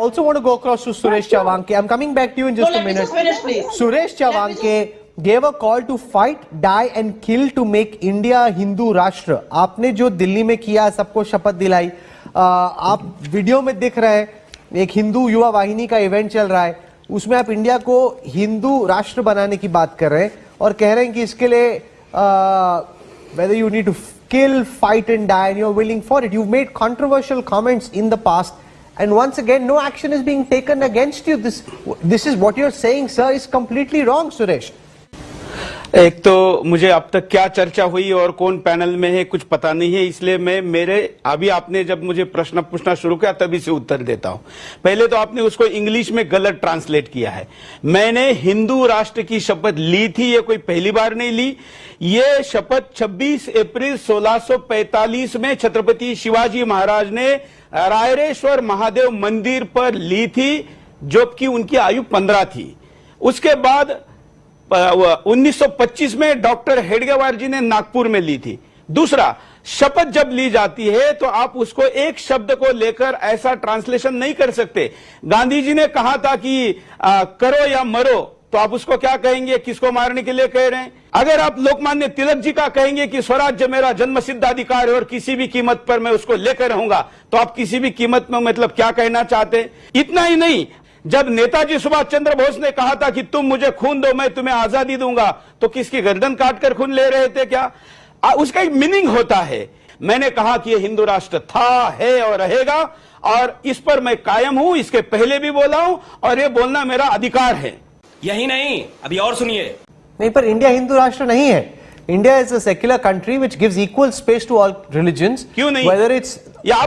Also want to go across to Suresh Chavanke. I'm coming back to you in just a minute. Just finish, please. Suresh Chavanke gave a call to fight, die and kill to make India Hindu राष्ट्र. आपने जो दिल्ली में किया, सबको शपथ दिलाई, आप video में दिख रहे हैं, एक हिंदू युवा वाहिनी का इवेंट चल रहा है, उसमें आप इंडिया को हिंदू राष्ट्र बनाने की बात कर रहे हैं और कह रहे हैं कि इसके लिए whether you need to kill, fight and die and you're willing for it. You've made controversial comments in the past. And once again, no action is being taken against you. This is what you're saying, sir, is completely wrong, Suresh. एक तो मुझे अब तक क्या चर्चा हुई और कौन पैनल में है कुछ पता नहीं है, इसलिए मैं अभी आपने जब मुझे प्रश्न पूछना शुरू किया तभी से उत्तर देता हूं. पहले तो आपने उसको इंग्लिश में गलत ट्रांसलेट किया है. मैंने हिंदू राष्ट्र की शपथ ली थी, ये कोई पहली बार नहीं ली. ये शपथ 26 अप्रैल 1645 में छत्रपति शिवाजी महाराज ने रायरेश्वर महादेव मंदिर पर ली थी, जबकि उनकी आयु 15 थी. उसके बाद 1925 में डॉक्टर हेडगेवार जी ने नागपुर में ली थी. दूसरा, शपथ जब ली जाती है तो आप उसको एक शब्द को लेकर ऐसा ट्रांसलेशन नहीं कर सकते. गांधी जी ने कहा था कि करो या मरो, तो आप उसको क्या कहेंगे, किसको मारने के लिए कह रहे हैं? अगर आप लोकमान्य तिलक जी का कहेंगे कि स्वराज्य मेरा जन्मसिद्ध अधिकार है और किसी भी कीमत पर मैं उसको लेकर रहूंगा, तो आप किसी भी कीमत में मतलब क्या कहना चाहते हैं? इतना ही नहीं, जब नेताजी सुभाष चंद्र बोस ने कहा था कि तुम मुझे खून दो मैं तुम्हें आजादी दूंगा, तो किसकी गर्दन काटकर खून ले रहे थे क्या? उसका एक मीनिंग होता है. मैंने कहा कि यह हिंदू राष्ट्र था, है और रहेगा, और इस पर मैं कायम हूं. इसके पहले भी बोला हूं और यह बोलना मेरा अधिकार है. यही नहीं, अभी और सुनिए. नहीं, पर इंडिया हिंदू राष्ट्र नहीं है. India is a secular country which gives equal space to all religions. क्यों नहीं? Whether it's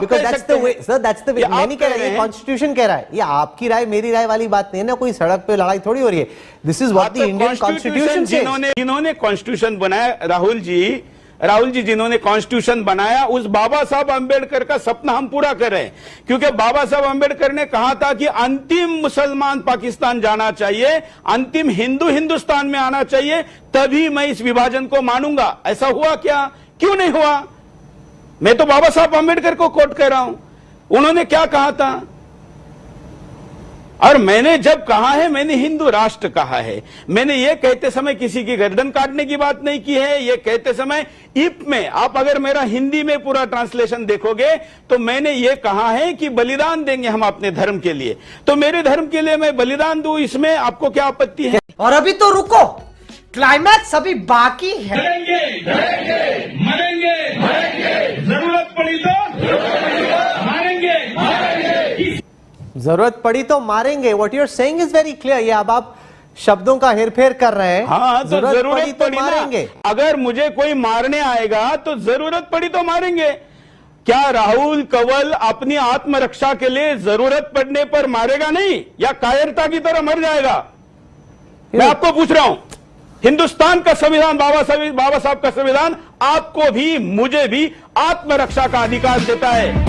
because that's the way, sir, that's the way. ये मैं नहीं कह रहा, ये कॉन्स्टिट्यूशन कह रहा है. ये आपकी राय मेरी राय वाली बात नहीं है ना, कोई सड़क पे लड़ाई थोड़ी हो रही है. This is what the Indian Constitution says. जिन्होंने कॉन्स्टिट्यूशन बनाया, राहुल जी जिन्होंने कॉन्स्टिट्यूशन बनाया, उस बाबा साहब अंबेडकर का सपना हम पूरा कर रहे हैं. क्योंकि बाबा साहब अंबेडकर ने कहा था कि अंतिम मुसलमान पाकिस्तान जाना चाहिए, अंतिम हिंदू हिंदुस्तान में आना चाहिए, तभी मैं इस विभाजन को मानूंगा. ऐसा हुआ क्या? क्यों नहीं हुआ? मैं तो बाबा साहब अंबेडकर को कोट कर रहा हूं. उन्होंने क्या कहा था? और मैंने जब कहा है, मैंने हिंदू राष्ट्र कहा है. मैंने ये कहते समय किसी की गर्दन काटने की बात नहीं की है. ये कहते समय इफ में आप अगर मेरा हिंदी में पूरा ट्रांसलेशन देखोगे तो मैंने ये कहा है कि बलिदान देंगे हम अपने धर्म के लिए. तो मेरे धर्म के लिए मैं बलिदान दूं, इसमें आपको क्या आपत्ति है? और अभी तो रुको, क्लाइमैक्स अभी बाकी है. मरेंगे, जरूरत पड़ी तो मारेंगे. जरूरत पड़ी तो मारेंगे. What you're saying is very clear. ये अब आप शब्दों का हेरफेर कर रहे हैं. हाँ, तो जरूरत पड़ी तो मारेंगे. अगर मुझे कोई मारने आएगा तो जरूरत पड़ी तो मारेंगे. क्या राहुल कंवल अपनी आत्मरक्षा के लिए जरूरत पड़ने पर मारेगा नहीं, या कायरता की तरह मर जाएगा? मैं आपको पूछ रहा हूं. हिंदुस्तान का संविधान, बाबा साहब का संविधान आपको भी मुझे भी आत्मरक्षा का अधिकार देता है.